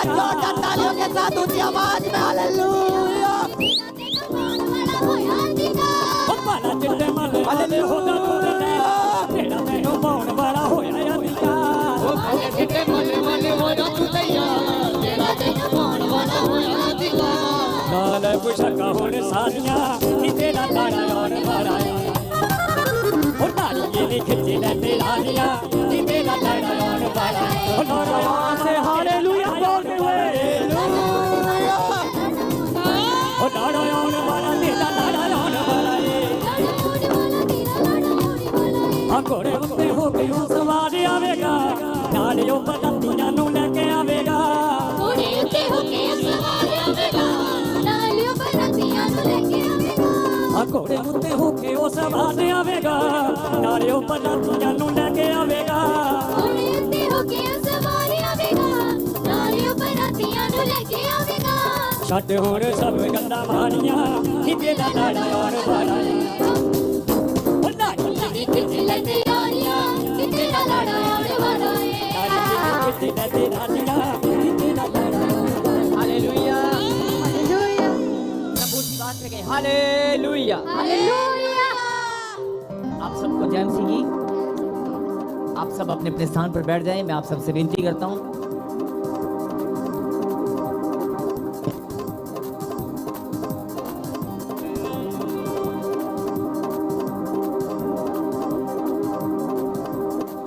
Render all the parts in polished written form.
जोरदार तालियों के साथ ऊंची आवाज में हालेलुया। बाला चिट्टे मले मले होगा तेरा तेरा मौन बड़ा होया दिया चिट्टे मले मले होया तू तैयार तेरा तेरा मौन बड़ा होया दिया नाले पुछका होने सानिया नी तेरा तारा और बड़ा ओ नाली ये खिंची ले तेरा लिया नी तेरा तारा और बड़ा ओ नारायण से हालेलुया बोलते हुए ओ नारायण वाला तेरा नारायण वाला अंकोरे उत्ते हो के सवार आवेगा नालियों पतंतियां नु लेके आवेगा घोड़े उत्ते हो के सवार आवेगा नालियों पतंतियां नु लेके आवेगा अंकोरे उत्ते हो के सवार आवेगा नालियों पतंतियां नु लेके आवेगा घोड़े उत्ते हो के सवार आवेगा नालियों पतंतियां नु लेके आवेगा छट होर सब गंदा मानिया निते दा लाड़ा और बाड़ा हालेलुया प्रभु की बात में हालेलुया हालेलुया। आप सबको जय मसीह की। आप सब अपने अपने स्थान पर बैठ जाएं। मैं आप सबसे विनती करता हूं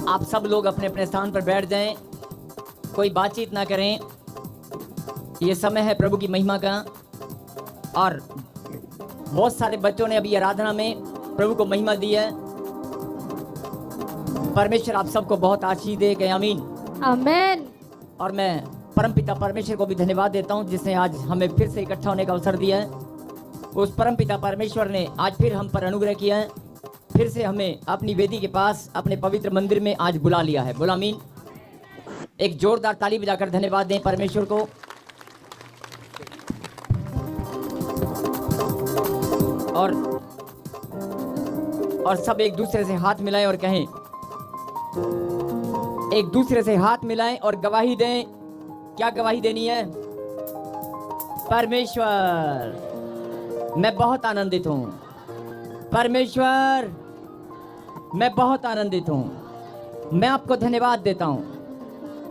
आप सब लोग अपने अपने स्थान पर बैठ जाएं। कोई बातचीत ना करें। ये समय है प्रभु की महिमा का। और बहुत सारे बच्चों ने अभी आराधना में प्रभु को महिमा दी है। परमेश्वर आप सबको बहुत आशीष दे। कहें आमीन। आमीन। और मैं परमपिता परमेश्वर को भी धन्यवाद देता हूं जिसने आज हमें फिर से इकट्ठा होने का अवसर दिया है। उस परमपिता परमेश्वर ने आज फिर हम पर अनुग्रह किया है। फिर से हमें अपनी वेदी के पास अपने पवित्र मंदिर में आज बुला लिया है। बोला आमीन। एक जोरदार ताली बजाकर धन्यवाद दें परमेश्वर को। और सब एक दूसरे से हाथ मिलाएं और कहें, एक दूसरे से हाथ मिलाएं और गवाही दें। क्या गवाही देनी है? परमेश्वर मैं बहुत आनंदित हूं। परमेश्वर मैं बहुत आनंदित हूं। मैं आपको धन्यवाद देता हूं।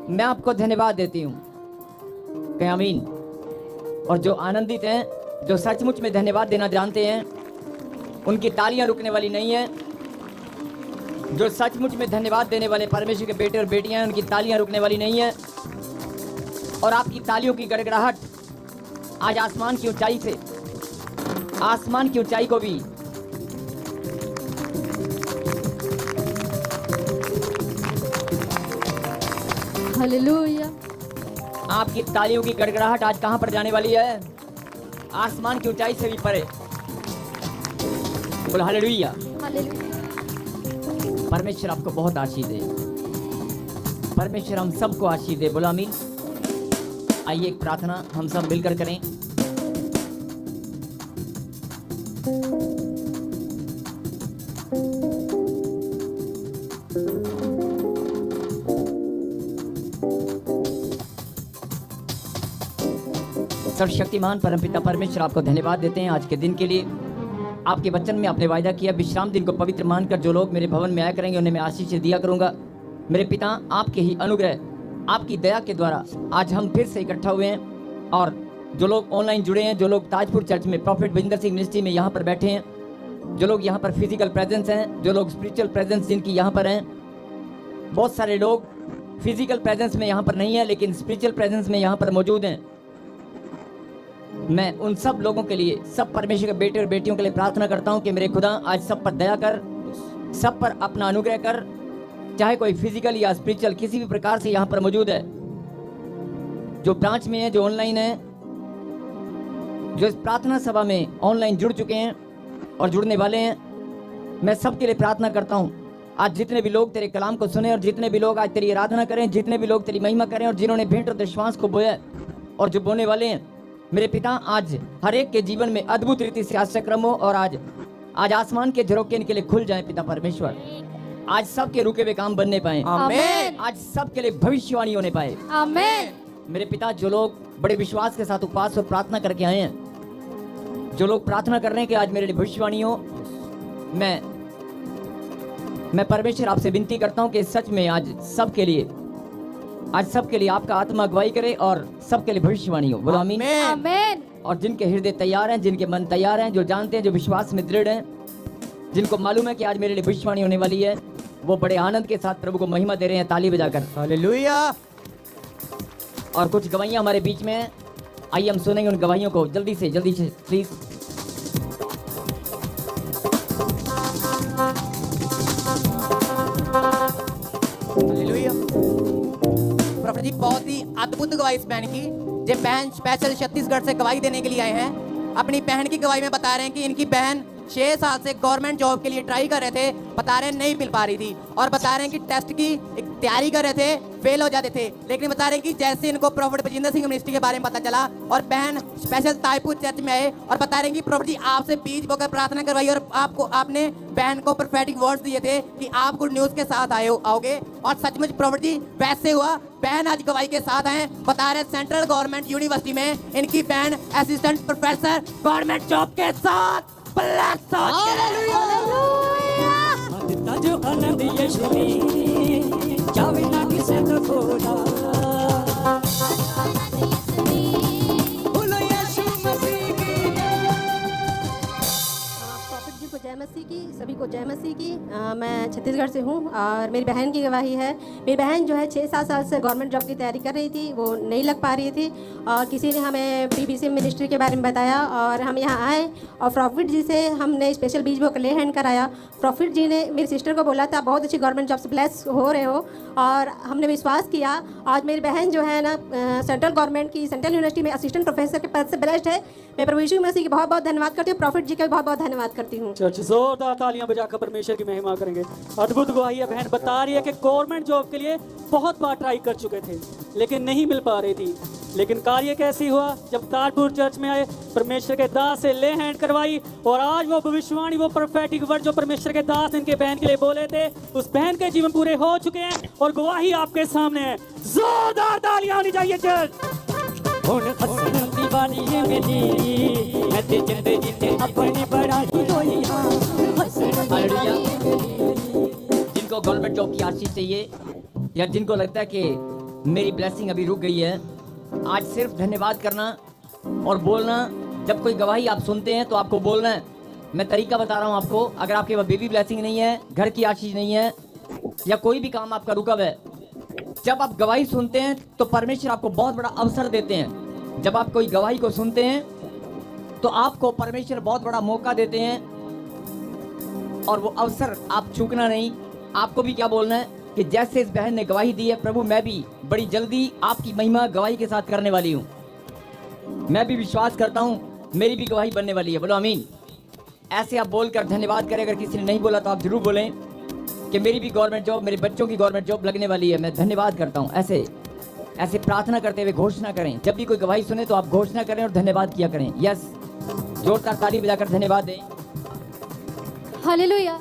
मैं आपको धन्यवाद देती हूं। कहें आमीन। और जो आनंदित हैं, जो सचमुच में धन्यवाद देना जानते हैं, उनकी तालियां रुकने वाली नहीं है। जो सचमुच में धन्यवाद देने वाले परमेश्वर के बेटे और बेटियां हैं, उनकी तालियां रुकने वाली नहीं है। और आपकी तालियों की गड़गड़ाहट आज आसमान की ऊंचाई से, आसमान की ऊंचाई को भी हालेलुया। आपकी तालियों की गड़गड़ाहट आज कहां पर जाने वाली है? आसमान की ऊंचाई से भी परे। बोल हालेलुया। हालेलुया। परमेश्वर आपको बहुत आशीष दे। परमेश्वर हम सबको आशीष दे। बोला आमीन। आइए एक प्रार्थना हम सब मिलकर करें। सर्वशक्तिमान परमपिता परमेश्वर आपको धन्यवाद देते हैं आज के दिन के लिए। आपके वचन में आपने वायदा किया विश्राम दिन को पवित्र मानकर जो लोग मेरे भवन में आया करेंगे उन्हें मैं आशीष दिया करूंगा। मेरे पिता आपके ही अनुग्रह, आपकी दया के द्वारा आज हम फिर से इकट्ठा हुए हैं। और जो लोग ऑनलाइन जुड़े हैं, जो लोग ताजपुर चर्च में प्रॉफिट विजेंद्र सिंह मिनिस्ट्री में यहाँ पर बैठे हैं, जो लोग यहाँ पर फिजिकल प्रेजेंस हैं, जो लोग स्पिरिचुअल प्रेजेंस जिनकी यहाँ पर हैं, बहुत सारे लोग फिजिकल प्रेजेंस में यहाँ पर नहीं है लेकिन स्पिरिचुअल प्रेजेंस में यहाँ पर मौजूद हैं। मैं उन सब लोगों के लिए, सब परमेश्वर के बेटे और बेटियों के लिए प्रार्थना करता हूं कि मेरे खुदा आज सब पर दया कर, सब पर अपना अनुग्रह कर। चाहे कोई फिजिकल या स्पिरिचुअल किसी भी प्रकार से यहाँ पर मौजूद है, जो ब्रांच में है, जो ऑनलाइन है, जो इस प्रार्थना सभा में ऑनलाइन जुड़ चुके हैं और जुड़ने वाले हैं, मैं सबके लिए प्रार्थना करता हूँ। आज जितने भी लोग तेरे कलाम को सुने और जितने भी लोग आज तेरी आराधना करें, जितने भी लोग तेरी महिमा करें और जिन्होंने भेंट और विश्वास को बोया और जो बोने वाले हैं, मेरे पिता आज हर एक के जीवन में अद्भुत रीति से आश्चर्यक्रम हो और आज आसमान के झरोखे इनके लिए खुल जाए। पिता परमेश्वर आज सबके रुके हुए काम बनने पाए। आमीन। आज सबके लिए भविष्यवाणी होने पाए। आमीन। मेरे पिता, जो लोग बड़े विश्वास के साथ उपवास और प्रार्थना करके आए हैं, जो लोग प्रार्थना कर रहे हैं कि आज मेरे लिए भविष्यवाणी हो, मैं परमेश्वर आपसे विनती करता हूं कि सच में आज सबके लिए आपका आत्मा अगुवाई करे और सबके लिए भविष्यवाणी हो। बोलो आमीन। आमेन। और जिनके हृदय तैयार हैं, जिनके मन तैयार हैं, जो जानते हैं, जो विश्वास में दृढ़ हैं, जिनको मालूम है कि आज मेरे लिए भविष्यवाणी होने वाली है, वो बड़े आनंद के साथ प्रभु को महिमा दे रहे हैं ताली बजाकर। हालेलुया। और कुछ गवाहियां हमारे बीच में हैं, आइए हम सुनेंगे उन गवाहियों को जल्दी से प्लीज। हालेलुया। प्रॉफिट जी, बहुत ही अद्भुत गवाही इस बहन की। ये बहन स्पेशल छत्तीसगढ़ से गवाही देने के लिए आए हैं। अपनी बहन की गवाही में बता रहे हैं कि इनकी बहन 6 साल से गवर्नमेंट जॉब के लिए ट्राई कर रहे थे, बता रहे हैं नहीं मिल पा रही थी, और बता रहे हैं कि टेस्ट की एक तैयारी कर रहे थे, फेल हो जाते थे, लेकिन बता रहे हैं कि जैसे इनको प्रॉफिट बजिंदर सिंह मिनिस्ट्री के बारे में पता चला और बहन स्पेशल ताजपुर चर्च में आए और बता रहे हैं कि प्रॉफिट जी आपसे बीच बोकर प्रार्थना करवाई और आपने बहन को प्रोफेटिक वर्ड्स दिए थे कि आप गुड न्यूज के साथ आओगे, और सचमुच प्रॉफिट जी वैसे हुआ। बहन आज गवाही के साथ आए, बता रहे सेंट्रल गवर्नमेंट यूनिवर्सिटी में इनकी बहन असिस्टेंट प्रोफेसर गवर्नमेंट जॉब के साथ। जो आनंद यीशु में जावे ना किसे तो खोला। बोलो यीशु मसीह की। प्रॉफिट जी को जय मसीह की, सभी को जय मसीह की। मैं छत्तीसगढ़ से हूँ और मेरी बहन की गवाही है। मेरी बहन जो है 6-7 साल से गवर्नमेंट जॉब की तैयारी कर रही थी, वो नहीं लग पा रही थी, और किसी ने हमें बीबीसी मिनिस्ट्री के बारे में बताया और हम यहाँ आए और प्रॉफिट जी से हमने स्पेशल बीज बुक ले हैंड कराया। प्रॉफिट जी ने मेरी सिस्टर को बोला था बहुत अच्छी गवर्नमेंट जॉब से ब्लेस हो रहे हो, और हमने विश्वास किया। आज मेरी बहन जो है ना सेंट्रल गवर्नमेंट की सेंट्रल यूनिवर्सिटी में असिस्टेंट प्रोफेसर के पद से ब्लेस्ड है। मैं प्रभु यीशु मसीह की बहुत बहुत धन्यवाद करती हूँ, प्रॉफिट जी का भी बहुत बहुत धन्यवाद करती हूँ। चर्च जोरदार तालियां बजाकर परमेश्वर की महिमा करेंगे। अद्भुत गवाही है। बहन बता रही है कि गवर्नमेंट जॉब के लिए बहुत बार ट्राई कर चुके थे लेकिन नहीं मिल पा रही थी, लेकिन कार्य कैसे हुआ जब ताजपुर चर्च में आए, परमेश्वर के दास से ले हैंड करवाई, और आज वो भविष्यवाणी, वो प्रोफेटिक वर्ड जो परमेश्वर के दास इनके बहन के लिए बोले थे, उस बहन के जीवन पूरे हो चुके हैं और गवाही आपके सामने है। जोरदार तालियां होनी चाहिए चर्च। ਹੁਣ ਹੱਸਣ ਦੀ ਵਾਰੀ ਏ ਮੇਰੀ, ਮੈਂ ਤੇ ਜ਼ਿੰਦਗੀ ਤੇ ਆਪਣੀ बड़ा ही रोई हाँ। हालेलुया। जिनको गवर्नमेंट जॉब की आशीष चाहिए या जिनको लगता है कि मेरी ब्लेसिंग अभी रुक गई है, आज सिर्फ धन्यवाद करना और बोलना। जब कोई गवाही आप सुनते हैं तो आपको बोलना है। मैं तरीका बता रहा हूँ आपको। अगर आपके पास बेबी ब्लेसिंग नहीं है, घर की आशीष नहीं है, या कोई भी काम आपका रुका हुआ है, जब आप गवाही सुनते हैं तो परमेश्वर आपको बहुत बड़ा अवसर देते हैं। जब आप कोई गवाही को सुनते हैं तो आपको परमेश्वर बहुत बड़ा मौका देते हैं, और वो अवसर आप चूकना नहीं। आपको भी क्या बोलना है कि जैसे इस बहन ने गवाही दी है, प्रभु मैं भी बड़ी जल्दी आपकी महिमा गवाही के साथ करने वाली हूँ। मैं भी विश्वास करता हूँ मेरी भी गवाही बनने वाली है। बोलो आमीन। ऐसे आप बोलकर धन्यवाद करें। अगर किसी ने नहीं बोला तो आप जरूर बोलें कि मेरी भी गवर्नमेंट जॉब, मेरे बच्चों की गवर्नमेंट जॉब लगने वाली है, मैं धन्यवाद करता हूँ। ऐसे प्रार्थना करते हुए घोषणा करें। जब भी कोई गवाही सुने तो आप घोषणा करें और धन्यवाद किया करें। यस, जोरदार ताली बजाकर धन्यवाद दें। हालेलुया।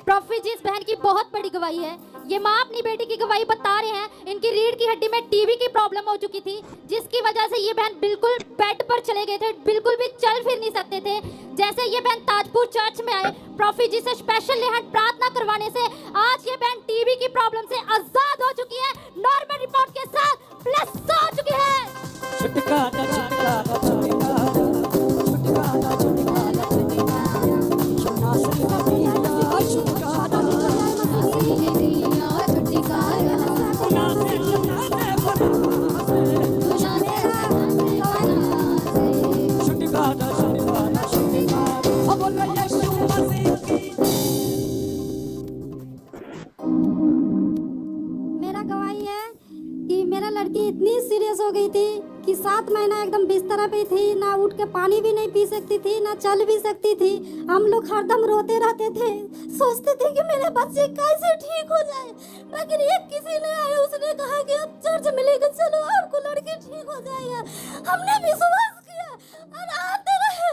प्रॉफिट जी, इस बहन की बहुत बड़ी गवाही है। ये माँ अपनी बेटी की गवाही बता रहे हैं। इनकी रीढ़ की हड्डी में टीबी की प्रॉब्लम हो चुकी थी, जिसकी वजह से ये बहन बिल्कुल बेड पर चले गए थे, बिल्कुल भी चल फिर नहीं सकते थे। जैसे ये बहन ताजपुर चर्च में आए, प्रॉफिट जी से स्पेशल लेहन प्रार्थना करवाने से आज ये बहन टीबी की प्रॉब्लम से आजाद हो चुकी है, नॉर्मल रिपोर्ट के साथ प्लस हो चुकी है। छुटकारा छुटकारा छुटकारा छुटकारा छुटकारा छुटकारा मेरा गवाही है कि मेरा लड़की इतनी सीरियस हो गई थी कि 7 महीना एकदम बिस्तर पे थी, ना उठ के पानी भी नहीं पी सकती थी, ना चल भी सकती थी। हम लोग हरदम रोते रहते थे, सोचते थे कि मेरे बच्चे कैसे ठीक हो जाए, लेकिन एक किसी ने आया, उसने कहा कि अब चर्च में लेकर चलो, आपको लड़की ठीक हो जाएगा। हमने विश्वास किया और आते रहे,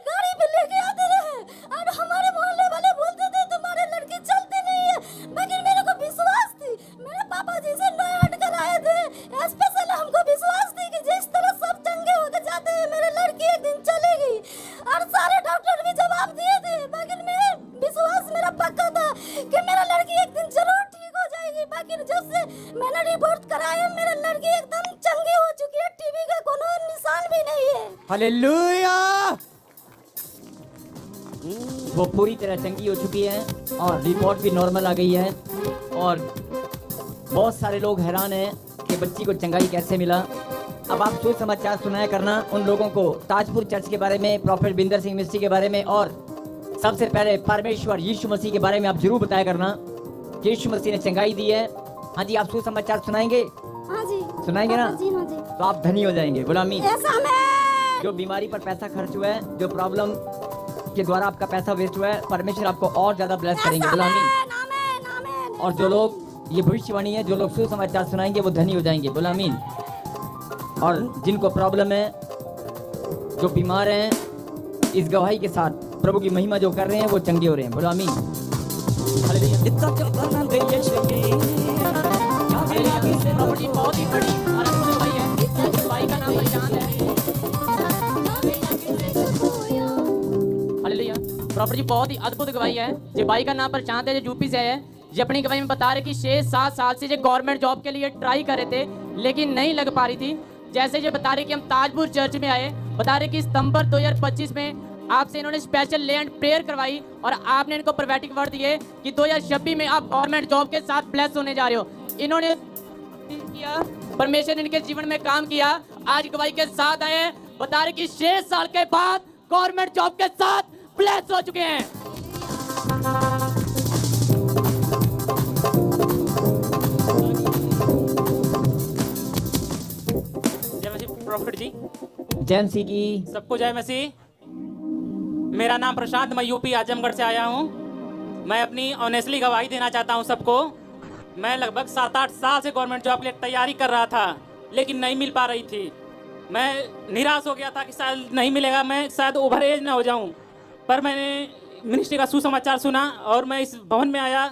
गाड़ी पे लेके आते रहे, और हमारे मोहल्ले वाले बोलते थे तुम्हारे लड़की चलती नहीं है, लेकिन मेरे को विश्वास थी। मेरे पापा जी से नया हट कर आए थे, स्पेशल हमको विश्वास थी हालेलुया। वो पूरी तरह चंगी हो चुकी है और रिपोर्ट भी नॉर्मल आ गई है। और बहुत सारे लोग हैरान हैं कि बच्ची को चंगाई कैसे मिला। अब आप सुसमाचार सुनाया करना उन लोगों को ताजपुर चर्च के बारे में, प्रॉफेट बिंदर सिंह मिस्त्री के बारे में, और सबसे पहले परमेश्वर यीशु मसीह के बारे में आप जरूर बताया करना कि यीशु मसीह ने चंगाई दी है। हाँ जी, आप सुसमाचार सुनाएंगे? हाँ जी सुनाएंगे ना? हाँ जी हाँ जी। तो आप धनी हो जाएंगे। बोला आमीन। यस आमीन। जो बीमारी पर पैसा खर्च हुआ है, जो प्रॉब्लम के द्वारा आपका पैसा वेस्ट हुआ है, परमेश्वर आपको और ज्यादा ब्लेस करेंगे। बोला आमीन। आमीन आमीन। और जो लोग, ये भविष्यवाणी है, जो लोग सुसमाचार सुनाएंगे वो धनी हो जाएंगे। बोला आमीन। और जिनको प्रॉब्लम है, जो बीमार हैं, इस गवाही के साथ प्रभु की महिमा जो कर रहे हैं वो चंगे हो रहे हैं। बोलो आमीन। बहुत ही बड़ी और अद्भुत गवाही है। इस गवाही का नाम पहचान है। हालेलुया। प्रॉफिट जी बहुत ही अद्भुत गवाही है। जो भाई का नाम पहचान है, जो यूपी से है, ये अपनी गवाही में बता रहे कि 6-7 साल से ये गवर्नमेंट जॉब के लिए ट्राई कर रहे थे लेकिन नहीं लग पा रही थी। जैसे ये बता रहे कि हम ताजपुर चर्च में आए, बता रहे कि सितंबर 2025 में आपसे इन्होंने स्पेशल ले एंड प्रेयर करवाई और आपने इनको प्रोफेटिक वर्ड दिए कि 2026 में आप गवर्नमेंट जॉब के साथ ब्लेस होने जा रहे हो। इन्होंने किया, परमेश्वर ने इनके जीवन में काम किया। आज गवाही के साथ आए, बता रहे कि 6 साल के बाद गवर्नमेंट जॉब के साथ ब्लेस हो चुके हैं। जय मसीह प्रॉफिट जी, जय मसीह की। सबको जय मसीह। मेरा नाम प्रशांत, मैं यूपी आजमगढ़ से आया हूँ। मैं अपनी ऑनेस्टली गवाही देना चाहता हूँ सबको। मैं लगभग 7-8 साल से गवर्नमेंट जॉब के लिए तैयारी कर रहा था लेकिन नहीं मिल पा रही थी। मैं निराश हो गया था कि शायद नहीं मिलेगा, मैं शायद ओवर एज ना हो जाऊँ। पर मैंने मिनिस्ट्री का सुसमाचार सुना और मैं इस भवन में आया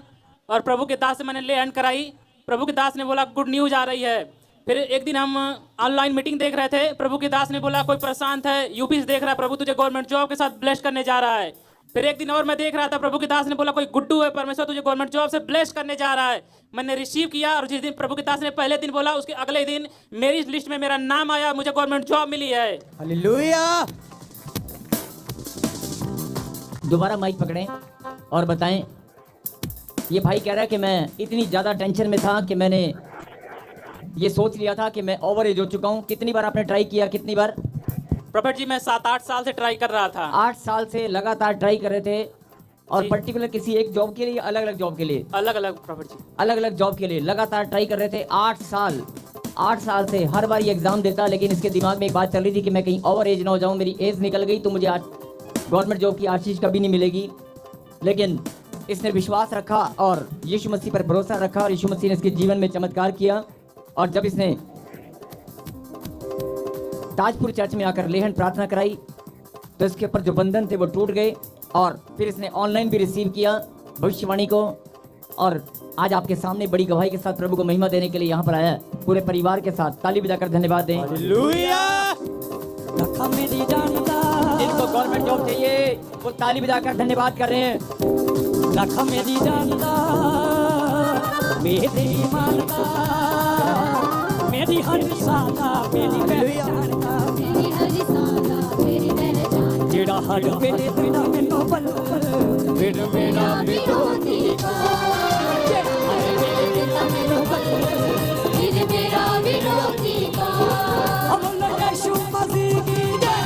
और प्रभु के दास से मैंने ले हैंड कराई। प्रभु के दास ने बोला गुड न्यूज़ आ रही है। फिर एक दिन हम ऑनलाइन मीटिंग देख रहे थे, प्रभु के दास ने बोला कोई प्रशांत है यूपी से देख रहा है, प्रभु तुझे गवर्नमेंट जॉब के साथ ब्लेस करने जा रहा है। फिर एक दिन और मैं देख रहा था, प्रभु के दास ने बोला कोई गुड्डू है, परमेश्वर तुझे गवर्नमेंट जॉब से ब्लेस करने जा रहा है। मैंने रिसीव किया और जिस दिन प्रभु के दास ने पहले दिन बोला, उसके अगले दिन मेरी लिस्ट में मेरा नाम आया, मुझे गवर्नमेंट जॉब मिली है। हालेलुया। दोबारा माइक पकड़ें और बताएं। ये भाई कह रहा है कि मैं इतनी ज़्यादा टेंशन में था कि मैंने ये सोच लिया था कि मैं ओवर एज हो चुका हूँ। कितनी बार आपने ट्राई किया? कितनी बार? प्रॉफिट जी मैं 7-8 साल से ट्राई कर रहा था। 8 साल से लगातार ट्राई कर रहे थे। और पर्टिकुलर किसी एक जॉब के लिए या अलग अलग जॉब के लिए? अलग अलग प्रॉफिट जी, अलग अलग जॉब के लिए लगातार ट्राई कर रहे थे। 8 साल से हर बार ये एग्जाम देता, लेकिन इसके दिमाग में एक बात चल रही थी कि मैं कहीं ओवर एज ना हो जाऊँ, मेरी एज निकल गई तो मुझे आज गवर्नमेंट जॉब की आशीष कभी नहीं मिलेगी। लेकिन इसने विश्वास रखा और यीशु मसीह पर भरोसा रखा और यीशु मसीह ने इसके जीवन में चमत्कार किया। और जब इसने ताजपुर चर्च में आकर लेहन प्रार्थना कराई तो इसके ऊपर जो बंधन थे वो टूट गए। और फिर इसने ऑनलाइन भी रिसीव किया भविष्यवाणी को और आज आपके सामने बड़ी गवाही के साथ प्रभु को महिमा देने के लिए यहाँ पर आया है पूरे परिवार के साथ। ताली बजाकर धन्यवाद दें। जिनको गवर्नमेंट जॉब चाहिए वो ताली बजाकर धन्यवाद कर रहे हैं। लखा मेरी जानदा, मेरी मानदा, मेरी हर सादा, मेरी पहचानदा, मेरी हर सादा मेरी पहचान। जेड़ा हर वेले बिना मैनू बल फिर मेरा विरोधी को, जेड़ा हर वेले बिना मैनू बल फिर मेरा विरोधी को। अल्लाह यीशु मसीह की जय।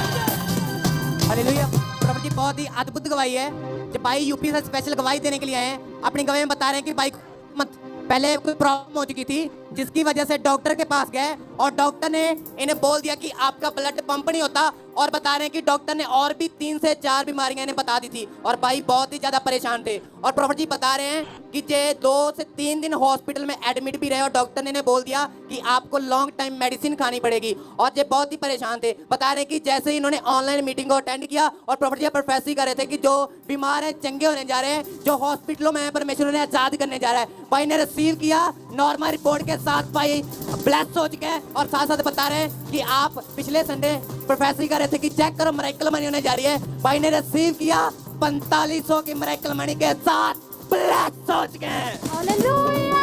हालेलुया। प्रभु जी बहुत ही अद्भुत गवाही है। जब भाई यूपी से स्पेशल गवाही देने के लिए आए हैं, अपनी गवाही में बता रहे हैं कि भाई मत पहले कोई प्रॉब्लम हो चुकी थी जिसकी वजह से डॉक्टर के पास गए और डॉक्टर ने इन्हें बोल दिया कि आपका ब्लड पंप नहीं होता। और बता रहे हैं कि डॉक्टर ने और भी 3 से 4 बीमारियां इन्हें बता दी थी और भाई बहुत ही ज्यादा परेशान थे। और प्रॉफिट जी बता रहे हैं कि जे 2 से 3 दिन हॉस्पिटल में एडमिट भी रहे और डॉक्टर ने इन्हें बोल दिया कि आपको लॉन्ग टाइम मेडिसिन खानी पड़ेगी। और ये बहुत ही परेशान थे। बता रहे हैं कि जैसे ही इन्होंने ऑनलाइन मीटिंग को अटेंड किया और प्रॉफिट जी प्रोफेसी कर रहे थे कि जो बीमार है चंगे होने जा रहे हैं, जो हॉस्पिटलों में परमेश्वर ने आजाद करने जा रहा है। भाई ने रिसीव किया नॉर्मल रिपोर्ट के साथ, भाई ब्लेस हो चुके हैं। और साथ साथ बता रहे हैं कि आप पिछले संडे प्रोफेसी कर रहे थे कि चेक करो मिरेकल मनी होने जा रही है। भाई ने रिसीव किया 4500 की मिरेकल मनी के साथ ब्लेस हो चुके हैं। हालेलुया।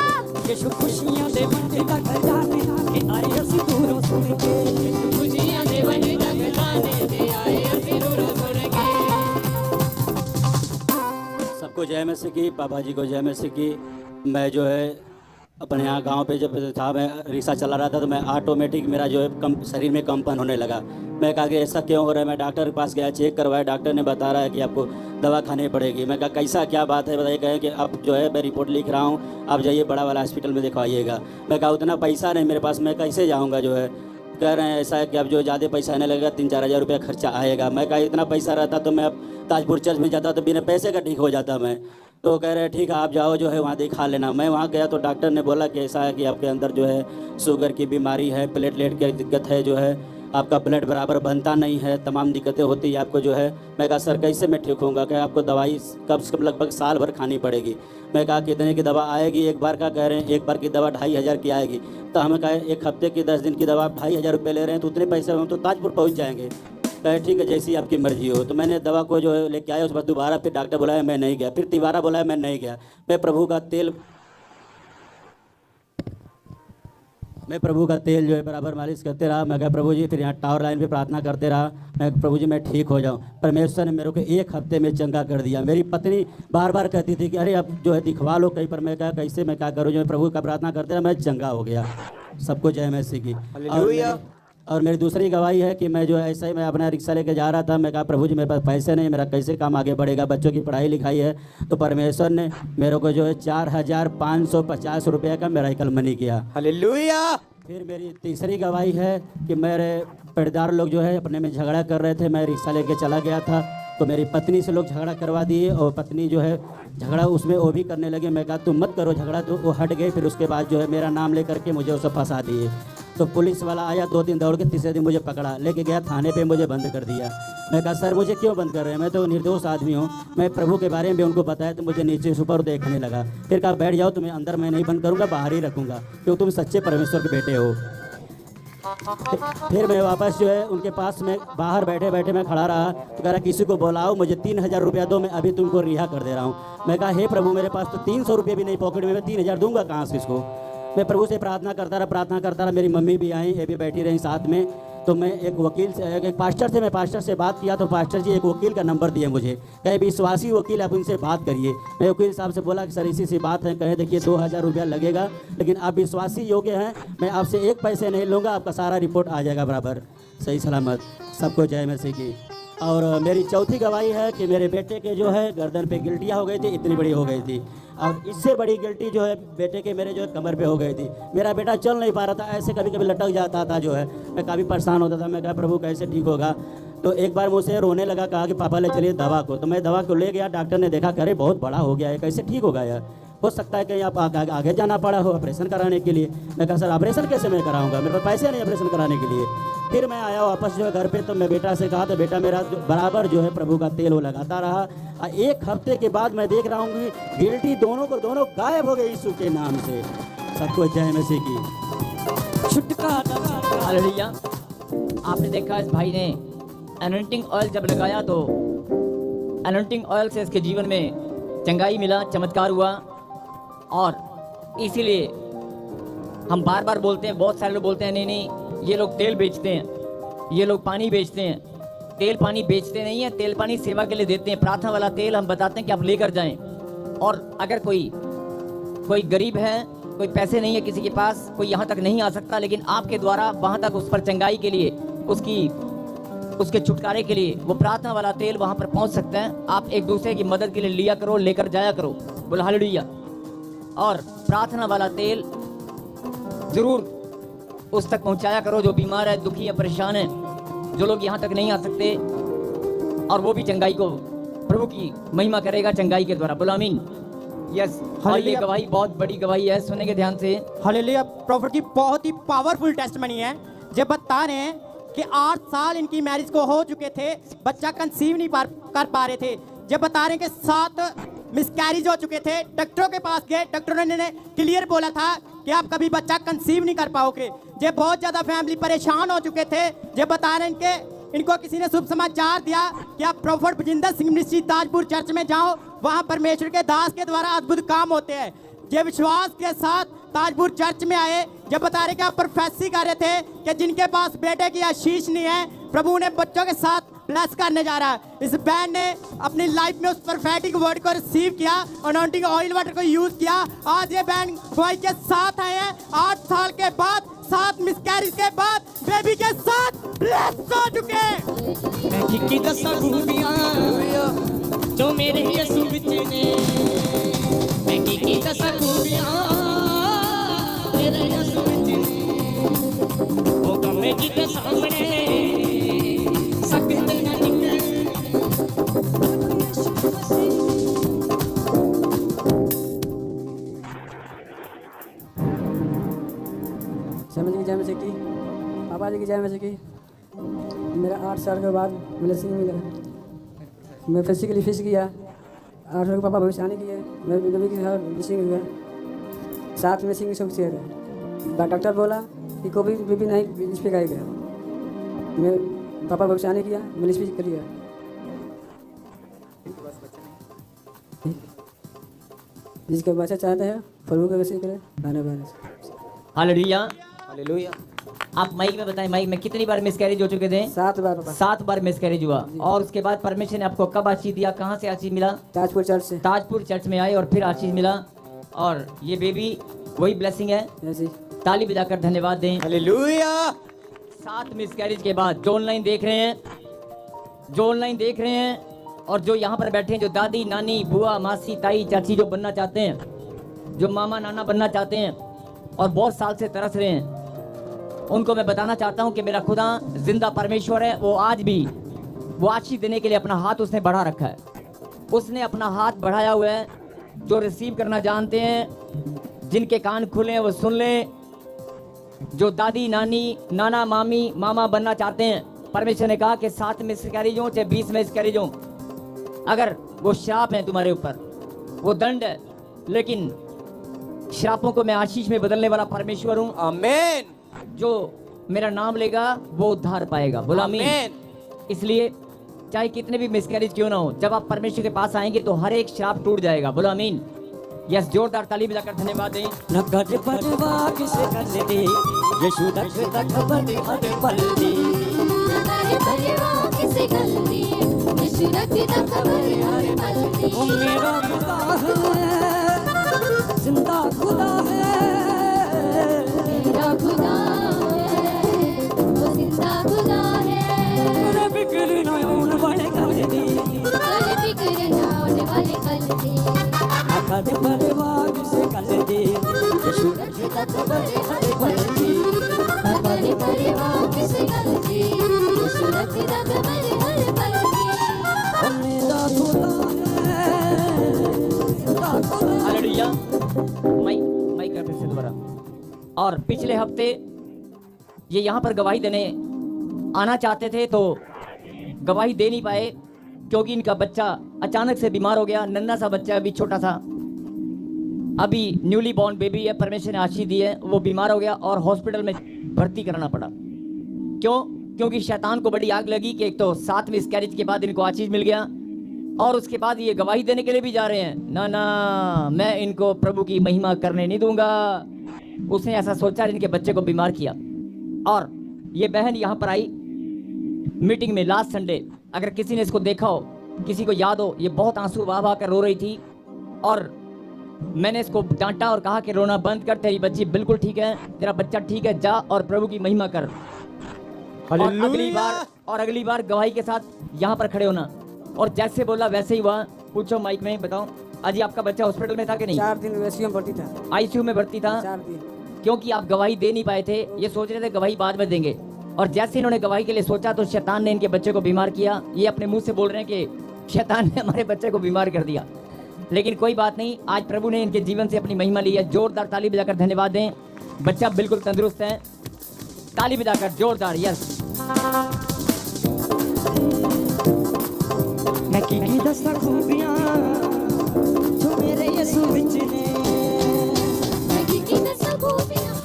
यीशु खुशियां दे बंदे दा घर जाने, कि आए असी दूरों सुन के, खुशियां दे बने जग जाने, जय मसीह की, पापा जी को जय मसीह की। मैं जो है अपने यहाँ गांव पे जब था, मैं रिक्शा चला रहा था तो मैं ऑटोमेटिक मेरा जो है शरीर में कंपन होने लगा। मैं कहा कि ऐसा क्यों हो रहा है। मैं डॉक्टर के पास गया, चेक करवाया, डॉक्टर ने बता रहा है कि आपको दवा खानी पड़ेगी। मैं कहा कैसा क्या बात है बताइए। कहे कि अब जो है मैं रिपोर्ट लिख रहा हूँ, आप जाइए बड़ा वाला हॉस्पिटल में दिखवाइएगा। मैं कहा उतना पैसा नहीं मेरे पास, मैं कैसे जाऊँगा जो है। कह रहे हैं ऐसा है कि अब जो ज़्यादा पैसा आने लगेगा, 3-4 हज़ार रुपया खर्चा आएगा। मैं कहा इतना पैसा रहता तो मैं अब ताजपुर चर्च में जाता तो बिना पैसे का ठीक हो जाता मैं। तो कह रहे हैं ठीक है आप जाओ जो है वहाँ दिखा लेना। मैं वहाँ गया तो डॉक्टर ने बोला कि ऐसा है कि आपके अंदर जो है शुगर की बीमारी है, प्लेटलेट की दिक्कत है, जो है आपका ब्लड बराबर बनता नहीं है, तमाम दिक्कतें होती है आपको जो है। मैं कहा सर कैसे मैं ठीक होऊंगा। क्या आपको दवाई कब से कब लगभग साल भर खानी पड़ेगी। मैं कहा कितने की दवा आएगी एक बार का। कह रहे हैं एक बार की दवा 2,500 की आएगी। तो हमें कहा एक हफ्ते की 10 दिन की दवा आप 2,500 रुपये ले रहे हैं तो उतने पैसे हम तो ताजपुर पहुँच जाएंगे। कहे ठीक है जैसी आपकी मर्जी हो। तो मैंने दवा को जो है लेके आया। उस बाद दोबारा फिर डॉक्टर बुलाया, मैं नहीं गया। फिर तिबारा बुलाया, मैं नहीं गया। मैं प्रभु का तेल जो है बराबर मालिश करते रहा। मैं कहा प्रभु जी, फिर यहाँ टावर लाइन पे प्रार्थना करते रहा। मैं प्रभु जी मैं ठीक हो जाऊँ। परमेश्वर ने मेरे को एक हफ्ते में चंगा कर दिया। मेरी पत्नी बार बार कहती थी कि अरे अब जो है दिखवा लो कहीं पर। मैं कहा कैसे मैं क्या करूँ। जो प्रभु का प्रार्थना करते रहा, मैं चंगा हो गया। सबको जय मसीह की। और मेरी दूसरी गवाही है कि मैं जो है ऐसे ही मैं अपना रिक्शा लेके जा रहा था। मैं कहा प्रभु जी मेरे पास पैसे नहीं, मेरा कैसे काम आगे बढ़ेगा। बच्चों की पढ़ाई लिखाई है। तो परमेश्वर ने मेरे को जो है 4,550 रुपये का मेराकल मनी किया। हालेलुया। फिर मेरी तीसरी गवाही है कि मेरे पेड़दार लोग जो है अपने में झगड़ा कर रहे थे। मैं रिक्शा लेके चला गया था तो मेरी पत्नी से लोग झगड़ा करवा दिए और पत्नी जो है झगड़ा उसमें वो भी करने लगे। मैं कहा तुम मत करो झगड़ा, तो वो हट गए। फिर उसके बाद जो है मेरा नाम लेकर के मुझे उसे फंसा दिए। तो पुलिस वाला आया, 2 दिन दौड़ के, तीसरे दिन मुझे पकड़ा, लेके गया थाने पे, मुझे बंद कर दिया। मैं कहा सर मुझे क्यों बंद कर रहे हैं, मैं तो निर्दोष आदमी हूँ। मैं प्रभु के बारे में उनको बताया तो मुझे नीचे से ऊपर देखने लगा। फिर कहा बैठ जाओ, तुम्हें अंदर मैं नहीं बंद करूँगा, बाहर ही रखूँगा क्योंकि तुम सच्चे परमेश्वर के बेटे हो। फिर मैं वापस जो है उनके पास में बाहर बैठे बैठे मैं खड़ा रहा। तो कह रहा किसी को बुलाओ, मुझे 3,000 रुपया दो, मैं अभी तुमको रिहा कर दे रहा हूँ। मैं कहा हे प्रभु मेरे पास तो 300 रुपये भी नहीं पॉकेट में, मैं 3,000 दूंगा कहाँ से इसको। मैं प्रभु से प्रार्थना करता रहा। मेरी मम्मी भी आई, ये भी बैठी रही साथ में। तो मैं एक वकील से, एक पास्टर से, मैं पास्टर से बात किया तो पास्टर जी एक वकील का नंबर दिया मुझे। कहे विश्वासी वकील, आप उनसे बात करिए। मैं वकील साहब से बोला कि सर इसी सी बात है। कहे देखिए 2,000 रुपया लगेगा, लेकिन आप विश्वासी योग्य हैं, मैं आपसे एक पैसे नहीं लूँगा, आपका सारा रिपोर्ट आ जाएगा बराबर सही सलामत। सबको जय मसीह की। और मेरी चौथी गवाही है कि मेरे बेटे के जो है गर्दन पे गिल्टियाँ हो गई थी, इतनी बड़ी हो गई थी। और इससे बड़ी गिल्टी जो है बेटे के मेरे जो है कमर पे हो गई थी। मेरा बेटा चल नहीं पा रहा था, ऐसे कभी कभी लटक जाता था जो है। मैं काफ़ी परेशान होता था। मैं कहा प्रभु कैसे ठीक होगा। तो एक बार मुझसे रोने लगा, कहा कि पापा ले चलिए दवा को। तो मैं दवा को ले गया। डॉक्टर ने देखा, करे बहुत बड़ा हो गया है, कैसे ठीक होगा यार। हो सकता है कहीं आप आगे जाना पड़ा हो ऑपरेशन कराने के लिए। मैं कहा सर ऑपरेशन कैसे मैं कराऊंगा, मेरे पास पैसे नहीं ऑपरेशन कराने के लिए। फिर मैं आया वापस जो है घर पे। तो मैं बेटा से कहा, तो बेटा मेरा बराबर जो है प्रभु का तेल वो लगाता रहा। एक हफ्ते के बाद मैं देख रहा हूँ कि गिल्टी दोनों गायब हो गई यीशु के नाम से। सबको जय मसीह की। हालेलुया। आपने देखा इस भाई ने एनॉइंटिंग ऑयल जब लगाया तो एनॉइंटिंग ऑयल से इसके जीवन में चंगाई मिला, चमत्कार हुआ। और इसीलिए हम बार बार बोलते हैं, बहुत सारे लोग बोलते हैं नहीं ये लोग तेल बेचते हैं, ये लोग पानी बेचते हैं। तेल पानी बेचते नहीं है, तेल पानी सेवा के लिए देते हैं। प्रार्थना वाला तेल हम बताते हैं कि आप लेकर जाएं। और अगर कोई गरीब है, कोई पैसे नहीं है किसी के पास, कोई यहाँ तक नहीं आ सकता, लेकिन आपके द्वारा वहाँ तक उस पर चंगाई के लिए, उसके छुटकारे के लिए वो प्रार्थना वाला तेल वहाँ पर पहुँच सकते हैं। आप एक दूसरे की मदद के लिए लिया करो, लेकर जाया करो। बोलो हालेलुया। और प्रार्थना वाला तेल जरूर उस तक पहुंचाया करो जो बीमार है, दुखी है, परेशान है, जो लोग यहाँ तक नहीं आ सकते। और वो भी चंगाई को, प्रभु की महिमा करेगा चंगाई के द्वारा। बोलो आमीन। यस। और ये गवाही बहुत बड़ी गवाही है, सुनेंगे ध्यान से। हालेलुया। प्रॉफिट की बहुत ही पावरफुल टेस्टमनी है। जब बता रहे हैं कि 8 साल इनकी मैरिज को हो चुके थे, बच्चा कंसीव नहीं कर पा रहे थे। जब बता रहे हैं कि 7 मिसकैरेज हो चुके थे, डॉक्टरों के पास गए, डॉक्टरों ने क्लियर बोला था कि आप कभी बच्चा कंसीव नहीं कर पाओगे। जब बहुत ज़्यादा फैमिली परेशान हो चुके थे, जब बता रहे हैं कि इनको किसी ने शुभ समाचार दिया कि आप profit Bajinder Singh ministry Tajpur church में जाओ, वहाँ परमेश्वर के दास के द्वारा अद्भुत काम होते हैं। ये विश्वास के साथ ताजपुर चर्च में आए। जब बता रहे कि आप प्रोफेसी कर रहे थे कि जिनके पास बेटे की आशीष नहीं है, प्रभु ने बच्चों के साथ ब्लेस करने जा रहा है। इस बैंड ने अपनी लाइफ में उस प्रॉफेटिक वर्ड को रिसीव किया, अनॉइंटिंग ऑयल वाटर को यूज किया। आज ये बैंड गवाही के साथ आए हैं 8 साल के बाद, 7 मिसकैरेज के बाद बेबी के साथ ब्लेस हो चुके। मैं की दसा खूबियां जो मेरे यीशु विच ने, मैं की दसा खूबियां मेरे यीशु विच ने, ओ कमे जी के सामने सकते ना निकले। समझ की जय में से की, पापा जी की जय में से की। मेरा 8 साल के बाद ब्लेसिंग मिला। मैं फिजिकली फिश किया, 8 साल के पापा भविष्यवाणी किए, मैं बेबी के साथ ब्लेसिंग हुआ, साथ में सिंग सब शेयर है। डॉक्टर बोला कि कोई बेबी नहीं इस पे गाएगा। मैं पापा भविष्यवाणी किया, मैंने स्पीच कर लिया। जिसका बच्चा चाहता है प्रभु का वैसे करे, गाना गाने। हालेलुया। हालेलुया। आप माइक में बताएं, माइक में कितनी बार मिसकैरेज हो चुके थे? 7 बार पापा। 7 बार मिसकैरेज हुआ। और उसके बाद परमेश्वर ने आपको कब आशीष दिया? कहाँ से आशीष मिला? ताजपुर चर्च से। ताजपुर चर्च में आए और फिर आशीष मिला। और ये बेबी वही ब्लेसिंग है। जैसे ताली बजाकर धन्यवाद दें। हालेलुया। 7 मिसकैरेज के बाद जो ऑनलाइन देख रहे हैं, और जो यहाँ पर बैठे हैं, जो दादी नानी बुआ मासी ताई चाची जो बनना चाहते हैं, जो मामा नाना बनना चाहते हैं और बहुत साल से तरस रहे हैं, उनको मैं बताना चाहता हूँ कि मेरा खुदा जिंदा परमेश्वर है। वो आज भी वो आशीष देने के लिए अपना हाथ उसने बढ़ा रखा है। उसने अपना हाथ बढ़ाया हुआ है। जो रिसीव करना जानते हैं, जिनके कान खुले हैं वो सुन लें। जो दादी नानी नाना मामी मामा बनना चाहते हैं, परमेश्वर ने कहा कि 7 मिसकैरेज हो चाहे 20 मिसकैरेज हो, अगर वो श्राप है तुम्हारे ऊपर, वो दंड है, लेकिन श्रापों को मैं आशीष में बदलने वाला परमेश्वर हूँ। आमीन। जो मेरा नाम लेगा वो उद्धार पाएगा। बोला आमीन। इसलिए चाहे कितने भी मिसकैरेज क्यों ना हो, जब आप परमेश्वर के पास आएंगे तो हर एक श्राप टूट जाएगा। बोला आमीन। यस, जोरदार ताली बजाकर धन्यवाद दें। नगद परवा किसे कर दे यीशु तक खबर हर पल दी, नगद परवा किसे कर दे यीशु तक खबर हर पल दी। ओ मेरा खुदा है, जिंदा खुदा है, मेरा खुदा है, वो जिंदा खुदा है। मेरे फिक्र ना होने वाले कल दी, मेरे फिक्र ना होने वाले कल दी। नगद परवा किसे कर दे यीशु तक खबर हर पल दी, नगद परवा किसे कर दे यीशु तक खबर हर पल दी। ओ मेरा खुदा है, जिंदा खुदा। हालेलुया। माइक कर फिर से दोबारा। और पिछले हफ्ते ये यहाँ पर गवाही देने आना चाहते थे तो गवाही दे नहीं पाए, क्योंकि इनका बच्चा अचानक से बीमार हो गया। नन्हा सा बच्चा, अभी छोटा सा, अभी न्यूली बॉर्न बेबी है, परमेश्वर ने आशीष दी है। वो बीमार हो गया और हॉस्पिटल में भर्ती कराना पड़ा। क्यों? क्योंकि शैतान को बड़ी आग लगी कि एक तो 7 मिसकैरेज के बाद इनको आशीष मिल गया, और उसके बाद ये गवाही देने के लिए भी जा रहे हैं। ना ना, मैं इनको प्रभु की महिमा करने नहीं दूंगा। उसने ऐसा सोचा, इनके बच्चे को बीमार किया। और ये बहन यहाँ पर आई मीटिंग में लास्ट संडे। अगर किसी ने इसको देखा हो, किसी को याद हो, ये बहुत आंसू बहा बहा कर रो रही थी। और मैंने इसको डांटा और कहा कि रोना बंद कर, तेरी बच्ची बिल्कुल ठीक है, तेरा बच्चा ठीक है, जा और प्रभु की महिमा कर। और अगली बार गवाही के साथ यहाँ पर खड़े होना। और जैसे बोला वैसे ही हुआ। पूछो माइक में, बताओ अजी आपका बच्चा हॉस्पिटल में था कि नहीं? 4 दिन आईसीयू में भर्ती था। आईसीयू में भर्ती था 4 दिन। क्योंकि आप गवाही दे नहीं पाए थे। ये सोच रहे थे गवाही बाद में देंगे, और जैसे इन्होंने गवाही के लिए सोचा तो शैतान ने इनके बच्चे को बीमार किया। ये अपने मुंह से बोल रहे हैं कि शैतान ने हमारे बच्चे को बीमार कर दिया, लेकिन कोई बात नहीं, आज प्रभु ने इनके जीवन से अपनी महिमा ली है। जोरदार ताली बजाकर धन्यवाद दें। बच्चा बिल्कुल तंदुरुस्त है। ताली बजाकर जोरदार। यस, मैं की दसा खूबियां जो मेरे यीशु विच ने, मैं की दसा खूबियां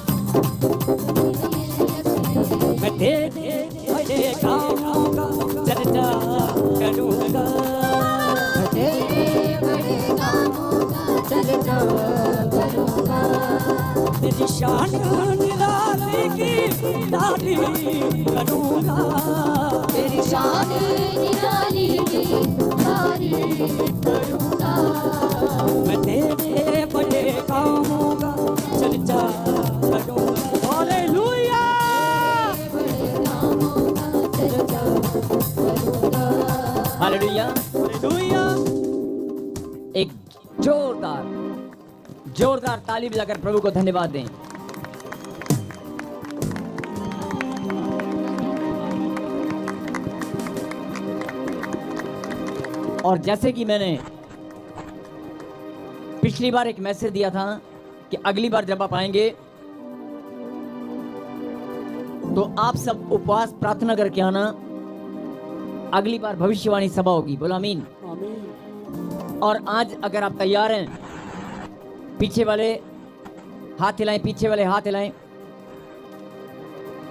मैं तेरे कामों का चर्चा करूंगा, तेरे बड़े कामों का चर्चा करूंगा। तेरी शान निराली की निराली करूँगा तेरी शान निराली तारीफ करूँगा मैं तेरे बड़े कामों का चर्चा करूँगा हालेलुया हालेलुया। हालेलुया एक जोरदार ताली बजाकर प्रभु को धन्यवाद दें। और जैसे कि मैंने पिछली बार एक मैसेज दिया था कि अगली बार जब आप आएंगे तो आप सब उपवास प्रार्थना करके आना। अगली बार भविष्यवाणी सभा होगी, बोलो आमीन। आमीन। और आज अगर आप तैयार हैं, पीछे वाले हाथ हिलाएं, पीछे वाले हाथ हिलाएं।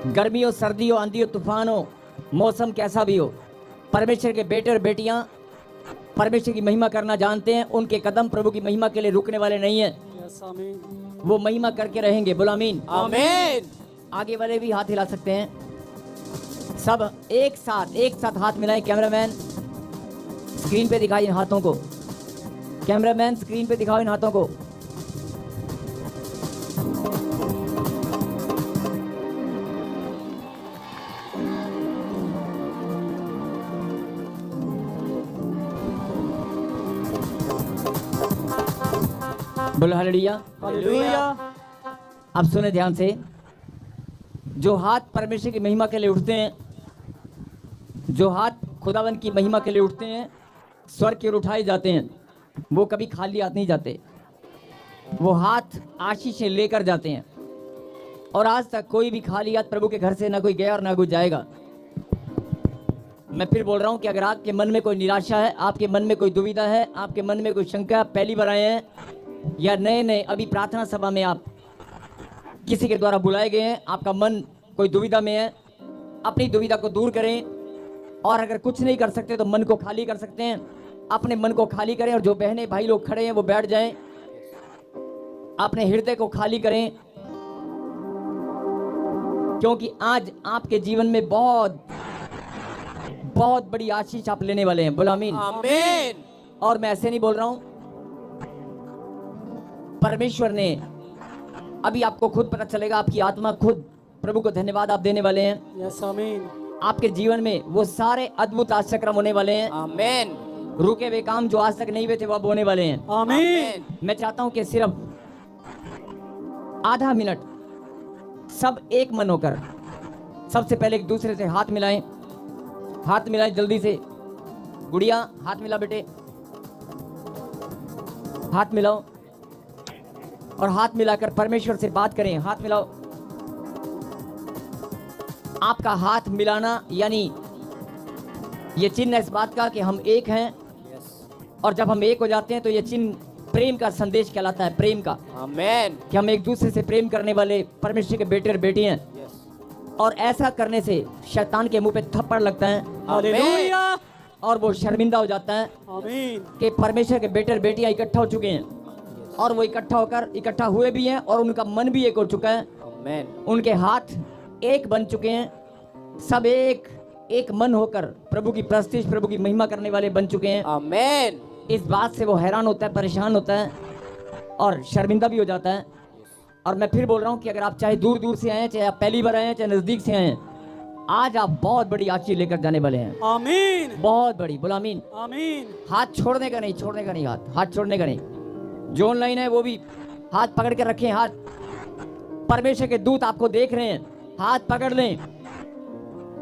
गर्मी हो, सर्दी हो, आंधी हो, तूफान हो, मौसम कैसा भी हो, परमेश्वर के बेटे और बेटियां परमेश्वर की महिमा करना जानते हैं। उनके कदम प्रभु की महिमा के लिए रुकने वाले नहीं हैं, यस आमीन। वो महिमा करके रहेंगे, बोलो आमीन। आमीन। आगे वाले भी हाथ हिला सकते हैं। सब एक साथ हाथ मिलाएं। कैमरामैन स्क्रीन पे दिखाएं इन हाथों को। कैमरामैन स्क्रीन पे दिखाओ इन हाथों को। बोलो हालेलुया। हालेलुया। अब सुने ध्यान से। जो हाथ परमेश्वर की महिमा के लिए उठते हैं, जो हाथ खुदावन की महिमा के लिए उठते हैं, स्वर्ग की ओर उठाए जाते हैं, वो कभी खाली हाथ नहीं जाते। वो हाथ आशीषें लेकर जाते हैं। और आज तक कोई भी खाली हाथ प्रभु के घर से ना कोई गया और ना कोई जाएगा। मैं फिर बोल रहा हूं कि अगर आपके मन में कोई निराशा है, आपके मन में कोई दुविधा है, आपके मन में कोई शंका, पहली बार आए हैं या नए अभी प्रार्थना सभा में आप किसी के द्वारा बुलाए गए हैं, आपका मन कोई दुविधा में है, अपनी दुविधा को दूर करें। और अगर कुछ नहीं कर सकते तो मन को खाली कर सकते हैं। अपने मन को खाली करें और जो बहनें भाई लोग खड़े हैं वो बैठ जाएं। अपने हृदय को खाली करें, क्योंकि आज आपके जीवन में बहुत बड़ी आशीष आप लेने वाले हैं, बोलो आमीन। आमीन। और मैं ऐसे नहीं बोल रहा हूं, परमेश्वर ने अभी आपको खुद पता चलेगा, आपकी आत्मा खुद प्रभु को धन्यवाद आप देने वाले हैं। यस आमीन। आपके जीवन में वो सारे अद्भुत आश्चर्य होने वाले हैं। आमीन। रुके हुए काम जो आज तक नहीं हुए थे वो अब होने वाले हैं। आमीन। मैं चाहता हूं कि सिर्फ आधा मिनट सब एक मन होकर सबसे पहले एक दूसरे से हाथ मिलाएं। हाथ मिलाएं जल्दी से। गुड़िया हाथ मिला बेटे, हाथ मिलाओ और हाथ मिलाकर परमेश्वर से बात करें। हाथ मिलाओ। आपका हाथ मिलाना यानी ये चिन्ह इस बात का कि हम एक हैं। और जब हम एक हो जाते हैं तो ये चिन्ह प्रेम का संदेश कहलाता है, प्रेम का। आमीन। कि हम एक दूसरे से प्रेम करने वाले परमेश्वर के बेटे और बेटी हैं। और ऐसा करने से शैतान के मुंह पे थप्पड़ लगता है हालेलुया। और वो शर्मिंदा हो जाता है आमीन। कि परमेश्वर के बेटे और बेटियां इकट्ठा हो चुके हैं। और वो इकट्ठा हुए भी हैं और उनका मन भी एक हो चुका है। आमीन। उनके हाथ एक बन चुके हैं। सब एक मन होकर प्रभु की प्रस्तुति, प्रभु की महिमा करने वाले बन चुके हैं। आमीन। इस बात से वो हैरान होता है, परेशान होता है और शर्मिंदा भी हो जाता है। और मैं फिर बोल रहा हूँ कि अगर आप चाहे दूर दूर से आए, चाहे आप पहली बार आए, चाहे नजदीक से आए, आज आप बहुत बड़ी आशीष लेकर जाने वाले हैं। आमीन। बहुत बड़ी, बोला आमीन। आमीन। हाथ छोड़ने का नहीं, हाथ छोड़ने का नहीं। जो ऑनलाइन है वो भी हाथ पकड़ के रखें। हाथ परमेश्वर के दूत आपको देख रहे हैं, हाथ पकड़ लें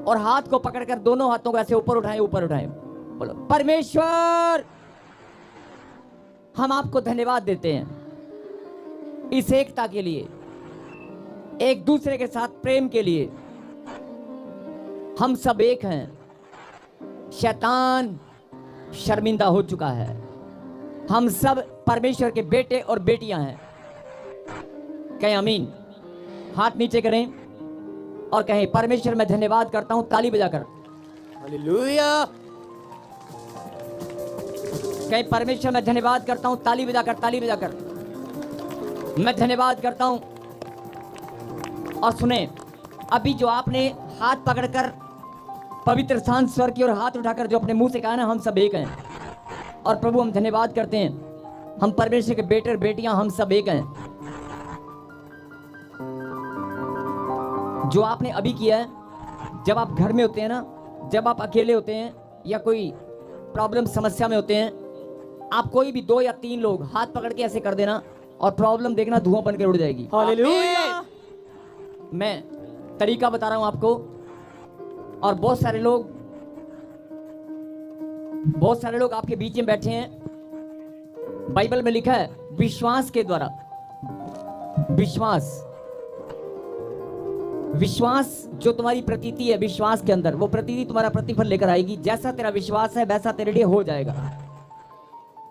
और हाथ को पकड़कर दोनों हाथों को ऐसे ऊपर उठाएं। बोलो परमेश्वर, हम आपको धन्यवाद देते हैं इस एकता के लिए, एक दूसरे के साथ प्रेम के लिए। हम सब एक हैं। शैतान शर्मिंदा हो चुका है। हम सब परमेश्वर के बेटे और बेटियां हैं। कहें आमीन। हाथ नीचे करें और कहें परमेश्वर मैं धन्यवाद करता हूं, ताली बजाकर। हालेलुया। कहें परमेश्वर मैं धन्यवाद करता हूं, ताली बजाकर। मैं धन्यवाद करता हूं। और सुने, अभी जो आपने हाथ पकड़कर पवित्र स्थान स्वर की और हाथ उठाकर जो अपने मुंह से कहा ना, हम सब एक हैं। और प्रभु हम धन्यवाद करते हैं, हम परमेश्वर के बेटे और बेटियां हम सब एक हैं। जो आपने अभी किया है, जब आप घर में होते हैं ना, जब आप अकेले होते हैं या कोई प्रॉब्लम समस्या में होते हैं, आप कोई भी 2 या 3 लोग हाथ पकड़ के ऐसे कर देना और प्रॉब्लम देखना धुआं बनकर उड़ जाएगी। हालेलुया। मैं तरीका बता रहा हूं आपको। और बहुत सारे लोग आपके बीच में बैठे हैं। बाइबल में लिखा है विश्वास के द्वारा, विश्वास जो तुम्हारी प्रतीति है, विश्वास के अंदर वो प्रतीति तुम्हारा प्रतिफल लेकर आएगी। जैसा तेरा विश्वास है वैसा तेरे लिए हो जाएगा।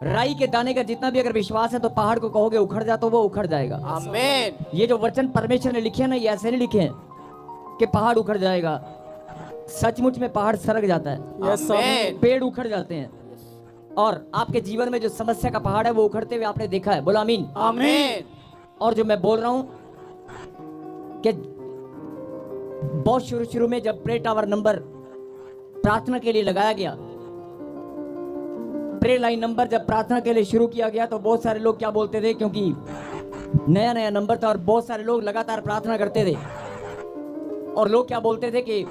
राई के दाने का जितना भी अगर विश्वास है तो पहाड़ को कहोगे उखड़ जा तो वो उखड़ जाएगा। आमीन। ये जो वचन परमेश्वर ने लिखे हैं ना, ये ऐसे नहीं लिखे हैं कि पहाड़ उखड़ जाएगा। सचमुच में पहाड़ सरक जाता है, आमीन। पेड़ उखड़ जाते हैं। और आपके जीवन में जो समस्या का पहाड़ है वो उखड़ते हुए आपने देखा है। बोलो आमीन। आमीन। और जो मैं बोल रहा हूं कि बहुत शुरू में जब प्रे टावर नंबर प्रार्थना के लिए लगाया गया, प्रे लाइन नंबर जब प्रार्थना के लिए शुरू किया गया, तो बहुत सारे लोग क्या बोलते थे, क्योंकि नया नंबर था और बहुत सारे लोग लगातार प्रार्थना करते थे। और लोग क्या बोलते थे कि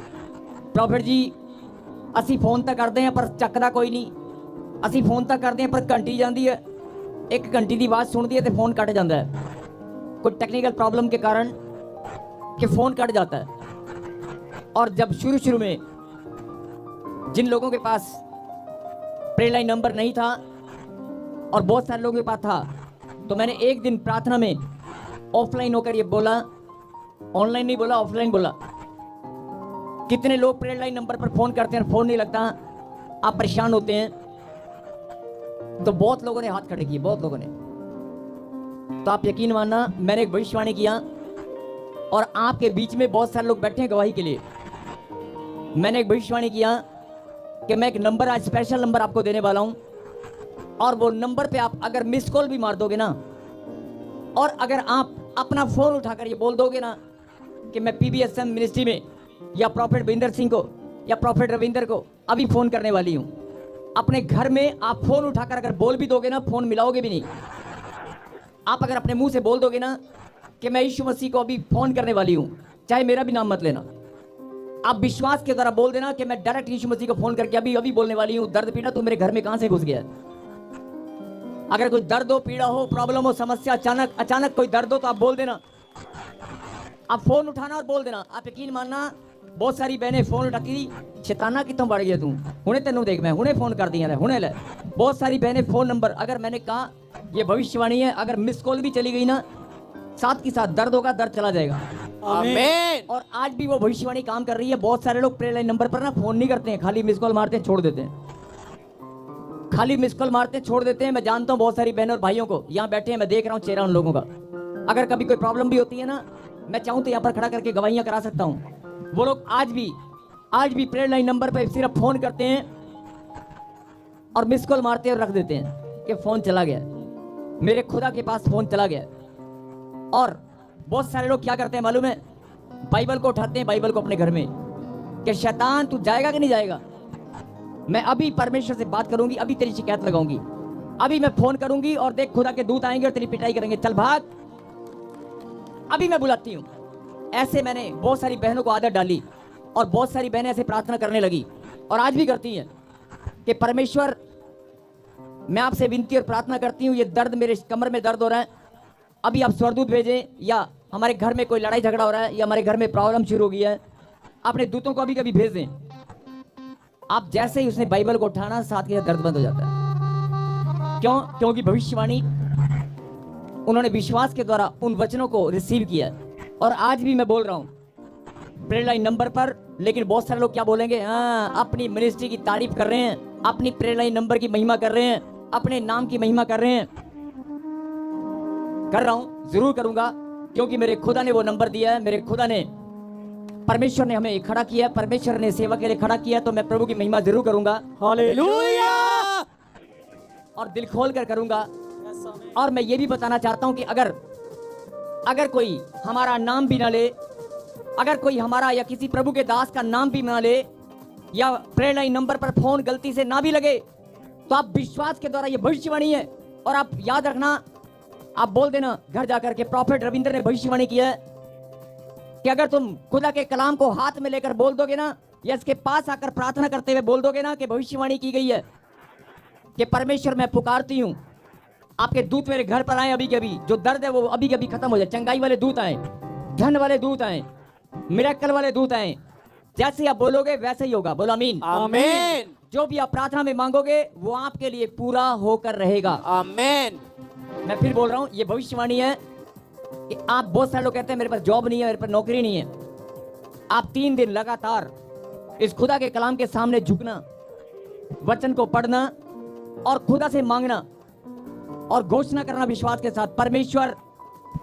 प्रॉफिट जी असी फोन तक करते हैं पर ਚੱਕਦਾ कोई नहीं, असी फोन तक करते हैं पर घंटी जाती है, 1 घंटी की आवाज़ सुनती है तो फोन कट जाता है, कोई टेक्निकल प्रॉब्लम के कारण कि फोन कट जाता है। और जब शुरू में जिन लोगों के पास प्रे लाइन नंबर नहीं था और बहुत सारे लोगों के पास था, तो मैंने एक दिन प्रार्थना में ऑफलाइन होकर ये बोला, ऑनलाइन नहीं बोला, ऑफलाइन बोला, कितने लोग प्रे लाइन नंबर पर फोन करते हैं, फोन नहीं लगता, आप परेशान होते हैं। तो बहुत लोगों ने हाथ खड़े किए, बहुत लोगों ने। तो आप यकीन मानना, मैंने एक भविष्यवाणी किया और आपके बीच में बहुत सारे लोग बैठे हैं गवाही के लिए। मैंने एक भविष्यवाणी किया कि मैं एक नंबर, आज स्पेशल नंबर आपको देने वाला हूं, और वो नंबर पे आप अगर मिस कॉल भी मार दोगे ना, और अगर आप अपना फोन उठाकर ये बोल दोगे ना कि मैं PBSM मिनिस्ट्री में या प्रॉफिट विंदर सिंह को या प्रॉफिट रविंदर को अभी फोन करने वाली हूं, अपने घर में आप फोन उठाकर अगर बोल भी दोगे ना, फोन मिलाओगे भी नहीं। आप अगर अपने मुंह से बोल दोगे ना कि मैं यीशु मसीह को अभी फोन करने वाली हूं, चाहे मेरा भी नाम मत लेना, आप विश्वास के द्वारा बोल देना कि मैं डायरेक्ट यीशु मसीह को फोन करके अभी बोलने वाली हूं। दर्द पीड़ा तो मेरे घर में कहां से घुस गया है? अगर कोई दर्द हो, पीड़ा हो, प्रॉब्लम हो, समस्या, अचानक कोई दर्द हो तो आप बोल देना, आप फोन उठाना और बोल देना। आप यकीन मानना, बहुत सारी बहनें फोन उठाती, शैताना कितों बढ़ गया तू, हुणे तेनों देख, मैं हुणे फोन कर दिया, हुणे ले। बहुत सारी बहनें फोन नंबर, अगर मैंने कहा ये भविष्यवाणी है, अगर मिस कॉल भी चली गई ना, साथ के साथ दर्द होगा, दर्द चला जाएगा। आमीन। और आज भी वो भविष्यवाणी काम कर रही है। बहुत सारे लोग प्रे लाइन नंबर पर ना फोन नहीं करते हैं, खाली मिस कॉल मारते हैं, छोड़ देते हैं, खाली मिस कॉल मारते हैं, छोड़ देते हैं। मैं जानता हूँ बहुत सारी बहनों और भाइयों को, यहाँ बैठे हैं, मैं देख रहा हूँ चेहरा उन लोगों का। अगर कभी कोई प्रॉब्लम भी होती है ना, मैं चाहूँ तो यहाँ पर खड़ा करके गवाहियाँ करा सकता हूँ। वो लोग आज भी प्रेयर लाइन नंबर पर सिर्फ फोन करते हैं और मिस कॉल मारते हैं और रख देते हैं कि फोन चला गया, मेरे खुदा के पास फोन चला गया। और बहुत सारे लोग क्या करते हैं मालूम है, बाइबल को उठाते हैं, बाइबल को अपने घर में, कि शैतान तू जाएगा कि नहीं जाएगा, मैं अभी परमेश्वर से बात करूंगी, अभी तेरी शिकायत लगाऊंगी, अभी मैं फोन करूंगी और देख खुदा के दूत आएंगे और तेरी पिटाई करेंगे, चल भाग, अभी मैं बुलाती हूं। ऐसे मैंने बहुत सारी बहनों को आदत डाली और बहुत सारी बहनें ऐसे प्रार्थना करने लगी और आज भी करती हैं कि परमेश्वर, मैं आपसे विनती और प्रार्थना करती हूँ, ये दर्द, मेरे कमर में दर्द हो रहा है, अभी आप स्वर्गदूत भेजें, या हमारे घर में कोई लड़ाई झगड़ा हो रहा है या हमारे घर में प्रॉब्लम शुरू हो गई है, अपने दूतों को अभी कभी भेज दें। आप जैसे ही उसने बाइबल को उठाना, साथ के दर्द बंद हो जाता है। क्यों? क्योंकि भविष्यवाणी उन्होंने विश्वास के द्वारा उन वचनों को रिसीव किया है। और आज भी मैं बोल रहा हूं प्रेयर लाइन नंबर पर, लेकिन बहुत सारे लोग क्या बोलेंगे, हाँ अपनी मिनिस्ट्री की तारीफ कर रहे हैं, अपनी प्रेयर लाइन नंबर की महिमा कर रहे हैं, अपने नाम की महिमा कर रहे हैं। कर रहा हूं, जरूर करूंगा, क्योंकि मेरे खुदा ने वो नंबर दिया है, मेरे खुदा ने, परमेश्वर ने हमें खड़ा किया, परमेश्वर ने सेवा के लिए खड़ा किया, तो मैं प्रभु की महिमा जरूर करूंगा। हालेलुया। और दिल खोल कर करूंगा। और मैं ये भी बताना चाहता हूं कि अगर कोई हमारा नाम भी ना ले, अगर कोई हमारा या किसी प्रभु के दास का नाम भी ना ले या प्रेयर लाइन नंबर पर फोन गलती से ना भी लगे, तो आप विश्वास के द्वारा ये भविष्यवाणी है। और आप याद रखना, आप बोल देना घर जाकर के प्रॉफेट रविंद्र ने भविष्यवाणी किया है कि अगर तुम खुदा के कलाम को हाथ में लेकर बोल दोगे ना, या इसके पास आकर प्रार्थना करते हुए बोल दोगे ना कि भविष्यवाणी की गई है कि परमेश्वर मैं पुकारती हूँ, आपके दूत मेरे घर पर आए अभी के अभी, जो दर्द है वो अभी के अभी खत्म हो जाए। चंगाई वाले दूत आए, धन वाले दूत आए, मिरेकल वाले दूत आए। जैसे आप बोलोगे वैसे ही होगा। बोलो आमीन। आमीन। जो भी आप प्रार्थना में मांगोगे वो आपके लिए पूरा होकर रहेगा। आमीन। मैं फिर बोल रहा हूँ, ये भविष्यवाणी है कि आप, बहुत सारे लोग कहते हैं मेरे पास जॉब नहीं है, मेरे पास नौकरी नहीं है। आप 3 दिन लगातार इस खुदा के कलाम के सामने झुकना, वचन को पढ़ना और खुदा से मांगना और घोषणा करना विश्वास के साथ, परमेश्वर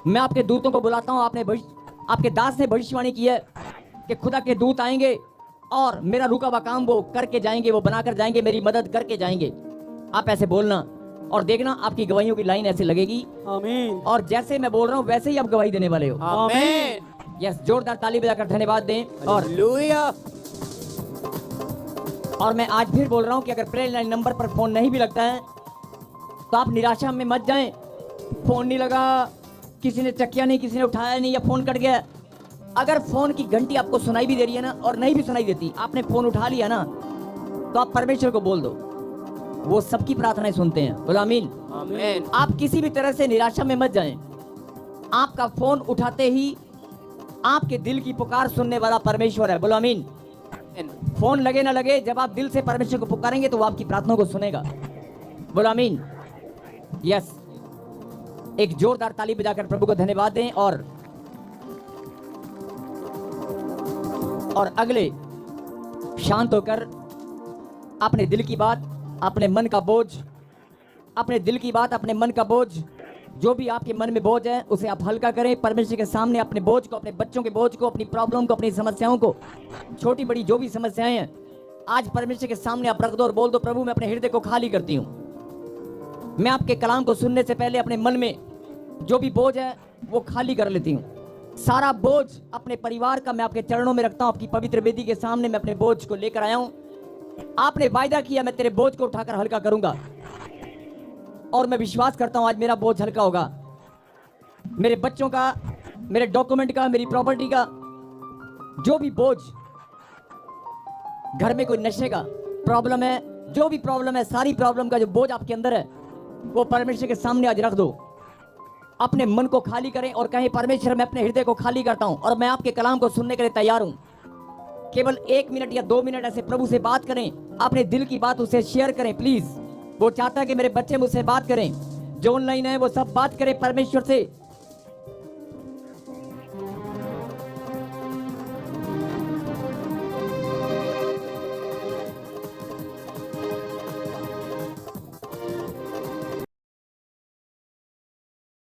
मैं आपके दूतों को बुलाता हूँ। आपके दास ने भविष्यवाणी की है कि खुदा के दूत आएंगे और मेरा रुका हुआ काम वो करके जाएंगे, वो बनाकर जाएंगे, मेरी मदद करके जाएंगे। आप ऐसे बोलना और देखना आपकी गवाहियों की लाइन ऐसे लगेगी। आमीन। और जैसे मैं बोल रहा हूँ वैसे ही आप गवाही देने वाले हो। आमीन। यस, जोरदार ताली बजाकर धन्यवाद दें। और मैं आज फिर बोल रहा हूँ कि अगर प्रेयर लाइन नंबर पर फोन नहीं भी लगता है तो आप निराशा में मत जाएं। फोन नहीं लगा, किसी ने चक्किया नहीं, किसी ने उठाया नहीं या फोन कट गया। अगर फोन की घंटी आपको सुनाई भी दे रही है ना, और नहीं भी सुनाई देती, आपने फोन उठा लिया ना, तो आप परमेश्वर को बोल दो, वो सबकी प्रार्थनाएं सुनते हैं। बोलो आमीन। आमीन। आप किसी भी तरह से निराशा में मत जाएं। आपका फोन उठाते ही आपके दिल की पुकार सुनने वाला परमेश्वर है। बोलो आमीन। फोन लगे ना लगे, जब आप दिल से परमेश्वर को पुकारेंगे तो वो आपकी प्रार्थना को सुनेगा। बोलो आमीन। यस, एक जोरदार ताली बजाकर प्रभु को धन्यवाद दें। और अगले शांत होकर अपने दिल की बात, अपने मन का बोझ, अपने दिल की बात, अपने मन का बोझ, जो भी आपके मन में बोझ है उसे आप हल्का करें परमेश्वर के सामने। अपने बोझ को, अपने बच्चों के बोझ को, अपनी प्रॉब्लम को, अपनी समस्याओं को, छोटी बड़ी जो भी समस्याएं हैं, आज परमेश्वर के सामने आप रख दो और बोल दो, प्रभु मैं अपने हृदय को खाली करती हूँ। मैं आपके कलाम को सुनने से पहले अपने मन में जो भी बोझ है वो खाली कर लेती हूँ। सारा बोझ अपने परिवार का मैं आपके चरणों में रखता हूँ। आपकी पवित्र वेदी के सामने मैं अपने बोझ को लेकर आया हूँ। आपने वायदा किया मैं तेरे बोझ को उठाकर हल्का करूंगा, और मैं विश्वास करता हूं आज मेरा बोझ हल्का होगा। मेरे बच्चों का, मेरे डॉक्यूमेंट का, मेरी प्रॉपर्टी का, जो भी बोझ, घर में कोई नशे का प्रॉब्लम है, जो भी प्रॉब्लम है, सारी प्रॉब्लम का जो बोझ आपके अंदर है वो परमेश्वर के सामने आज रख दो। अपने मन को खाली करें और कहें, परमेश्वर मैं अपने हृदय को खाली करता हूं और मैं आपके कलाम को सुनने के लिए तैयार हूं। केवल 1 मिनट या 2 मिनट ऐसे प्रभु से बात करें, अपने दिल की बात उसे शेयर करें प्लीज। वो चाहता है कि मेरे बच्चे मुझसे बात करें, जो ऑनलाइन है वो सब बात करें परमेश्वर से।